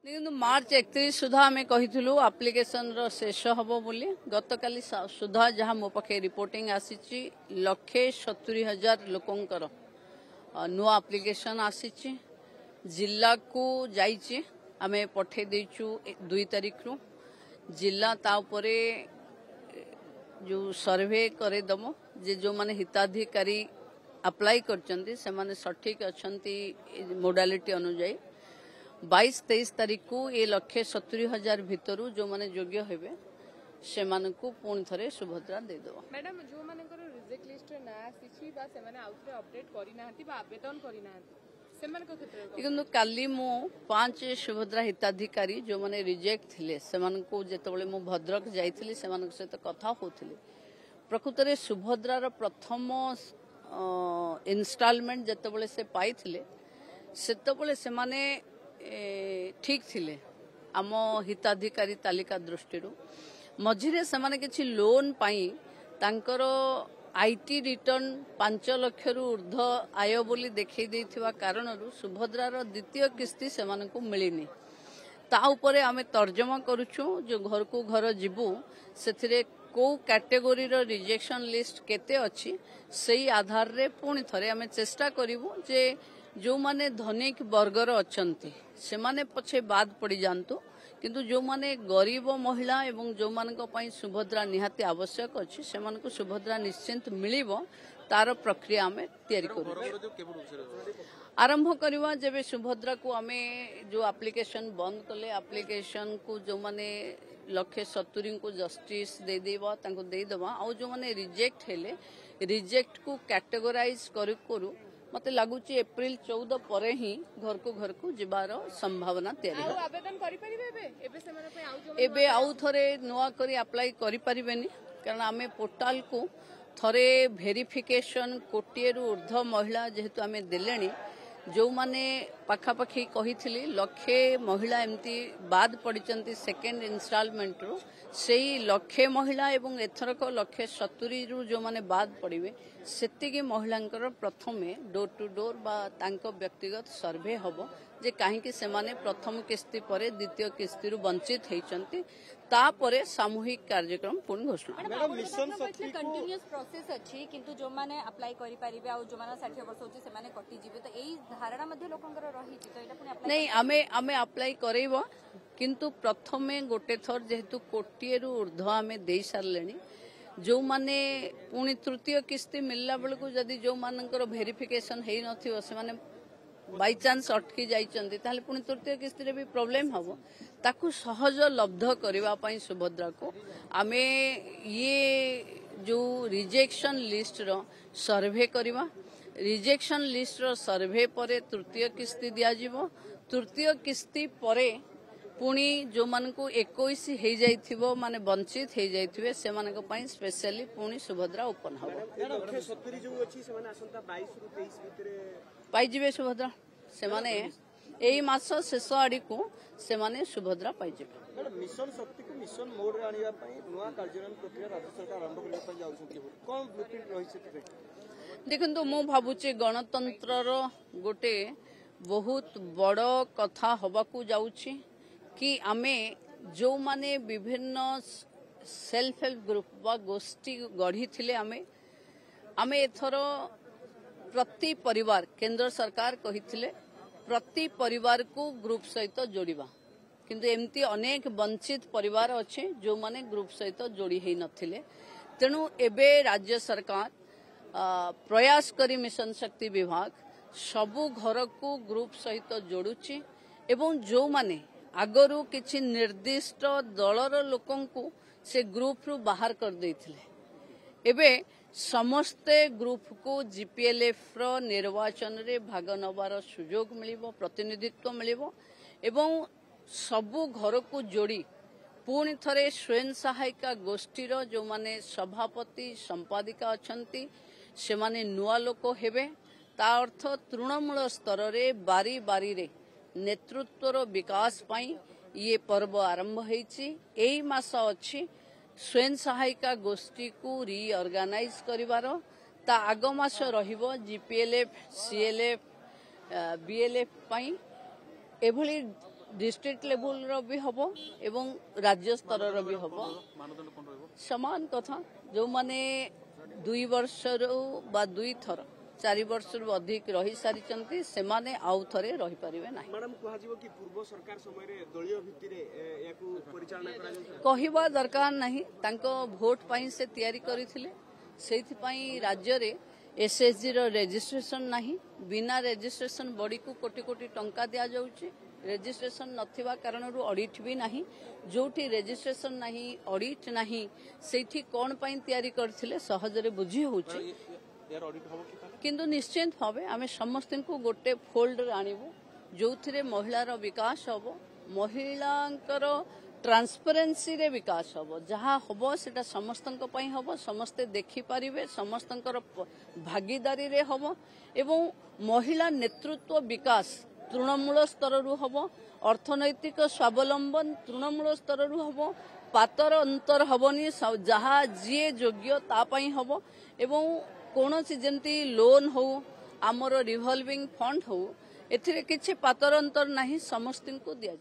देखो मार्च 31 सुधा आम कही आप्लिकेसन शेष हम बोली गतकाली सुधा जहाँ मो पाखे रिपोर्टिंग आसी 1,70,000 लोकंकर नुआ आप्लिकेसन आसी जिला को जाइए आम पठे देचु 2 तारिख रु जिला तापरे जो सर्वे करेदम जे जो माने हिताधिकारी अप्लाई करचंती से माने सठिक अछंती मोडालिटी अनुजाई 22-23 तारीख को ये 1,70,000 भितर जो माने योग्य हेबे से माने को पुणी थरे सुभद्रा दे दो। मैडम जो माने करो रिजेक्ट लिस्ट रे ना आसीची बा से माने आउटरे अपडेट करि नाहंती बा आवेदन करि नाहंती से माने को क्षेत्र किंतु काली मु 5 सुभद्रा हिताधिकारी जो माने रिजेक्ट थिले से माने को जेतबळे मु भद्रक जाइथिली से माने सहित कथा होथिले प्रकृत रे सुभद्रा रो प्रथम इंस्टॉलमेंट जेतबळे से पाइथिले सेतबळे से माने ठीक थिले आम हिताधिकारी तालिका दृष्टि मझिरे से माने किछि लोन पाई तांकर आईटी रिटर्न 5 लाख रु ऊर्ध्व आय बोली देखै दैथिबा कारणरु सुभद्रार द्वितीय किस्ती से माने को मिलिनी ता उपरे आमे तर्जमा करूछु जो घर को घर जिबु सेथिरे को कैटेगोरी रो रिजेक्शन लिस्ट केते अछि सेही आधार रे पुणी थरे आमे चेष्टा करिवु जे जो माने धनिक वर्गर अछंती से माने पछे बाद पड़ी जानतु किंतु जो माने गरीब महिला एवं जो मानक पई सुभद्रा निहाती आवश्यक अछि से मानको सुभद्रा निश्चिंत मिलिबो तार प्रक्रिया आमे तयारी करू आरंभ करवा जेबे सुभद्रा को आमे जो एप्लिकेशन बंद कले एप्लिकेशन को जो माने 1,70,000 को जस्टिस दे देबा तांको दे देबा आ जो माने रिजेक्ट हेले रिजेक्ट को कैटेगराइज करू मते लागुची एप्रिल 14 परे ही घर को जिबार संभावना तयारी आ आवेदन करि परिबे एबे से माने आउ जो एबे आउ थरे नुआ करी अप्लाई करि परिबेनी कारण आमे पोर्टल को थरे वेरिफिकेशन कोटिएरु ऊर्ध्व महिला जेहेतु आमे देलेनी जो माने पाखापाखी कही लक्षे महिला एमती बाद पड़ती सेकेंड इंस्टॉलमेंट रु सेही लक्षे महिला एवं एथरक 1,70,000 रु जो माने बाद पड़े सेतिकी महिलांकर प्रथमे डोर टू डोर बा तांको व्यक्तिगत सर्वे हबो जे काहेकि से माने प्रथम किस्ती परे द्वितीय किस्ती रु वंचित हेचंती तापरे सामूहिक कार्यक्रम पूर्ण घोषणा मिशन शक्ति कंटीन्यूअस प्रोसेस अछि किंतु जो माने अप्लाई करि परिबे आ जो माने 60 वर्ष होची से माने कटि जिवे तो एई धारणा मध्ये लोकंकर रही तो एटा पुनी अप्लाई नहीं आमे अप्लाई करैबो किंतु प्रथमे गोटे थर जेहेतु कोटिएरु ऊर्ध्व आमे देई सारलेनी जो माने पुणी तृतीय किस्ती मिलला बेलको जदी जो मानकर वेरिफिकेशन हेई नथिबो से माने बाई चांस अटकी जाइचंती ताले पुणी तृतीय किस्ती रे भी प्रॉब्लम हबो ताकू सहज लब्ध करबा पई सुभद्रा को आमे ये जो रिजेक्शन लिस्ट रो सर्वे करबा रिजेक्शन लिस्ट रो सर्वे परे तृतीय किस्ती दिया जिवो तृतीय किस्ती परे पुणी जो मान को 21 हे जाइथिबो माने वंचित हे जाइथिबे से मानक पई स्पेशली पुणी सुभद्रा ओपन हबो 1,70,000 जो अछि से माने असंता 22 रु 23 भितरे पाई जिवे सुभद्रा से माने एई मास शेष आडी को से माने सुभद्रा पाई जिवे मैडम मिशन शक्ति को मिशन मोड रे आनिया पई नुवा कार्यक्रम प्रक्रिया राज्य सरकार आरंभ करबा पई जाउछथि कोन ब्लूप्रिंट रहि छै देखंतु मो भाबुचे गणतंत्र रो गोटे बहुत बड़ कथा हबाकू जाउछि कि आमे जो माने विभिन्न सेल्फ हेल्प ग्रुप बा गोष्ठी गढ़ी थिले आमे एथर प्रति परिवार केंद्र सरकार कहिथिले प्रति परिवार को ग्रुप सहित जोड़िबा किंतु एमती अनेक वंचित परिवार अच्छे जो माने ग्रुप सहित जोड़ी हेई नथिले तेणु एबे राज्य सरकार प्रयास करी मिशन शक्ति विभाग सबु घर को ग्रुप सहित जोड़ुची एवं जो माने आगरू किछि निर्दिष्ट दलर लोकन को से ग्रुप रु बाहर कर देथिले एबे समस्ते ग्रुप को जीपीएलएफ रो निर्वाचन रे भाग नबार सुजोग मिलिबो प्रतिनिधित्व मिलिबो एवं सबु घर को जोड़ी पुणी थरे स्वयं सहायिका गोष्ठीर जो माने सभापति संपादिका अछंती से माने नुआ लोक हेबे ता अर्थ तृणमूल स्तर रे बारी बारी रे नेतृत्वर विकास पाई ये पर्व आरंभ होईची एई मास अछि स्वयं सहायिका गोष्ठी को रिऑर्गेनाइज करिवार ता आग मास रहिबो जीपीएलएफ सीएलएफ बीएलएफ पाई एभली डिस्ट्रिक्ट लेवल भी हम एवं राज्य स्तर भी हम समान कथा जो माने 2 वर्ष बा 2 थर 4 वर्ष अधिक रही सारी से माने आउ थरे रही पारिबे नाही। मैडम कहजिवो कि पूर्व सरकार समय रे दलीय भित्ति रे याकू परिचालना करा जाय कहिबा दरकार नाही तांको वोट पई से तयारी करिथिले सेथि पई राज्य रे एसएसजी रो रजिस्ट्रेशन नाही बिना रजिस्ट्रेशन बॉडी को कोटी कोटी टंका दिया जाउची रेजिस्ट्रेशन नथिबा कारणरू ऑडिट भी नाही जोठी रेजिस्ट्रेशन नाही ऑडिट नाही सेठी कोन पई तयारी करथिले सहजरे बुझी होउची यार ऑडिट होबो कि किंतु निश्चित भावे आम समस्त को गोटे फोल्ड आणबू जो थे महिलार विकास हम महिलांकर ट्रांसपेरेंसी रे विकास हम जहाँ हम से समस्त हम समस्ते देखिपारे समस्त भागीदारी रे हम एवं महिला नेतृत्व विकास तृणमूल स्तर हम अर्थनैतिक स्वावलंबन तृणमूल स्तर हम पातर अंतर हबनी जहाँ जी योग्य तापाई हम एवं कौन सी जमती लोन हो आमर रिवॉल्विंग फंड हो एथिरे किछि पातर अंतर नाही समस्त को दिया।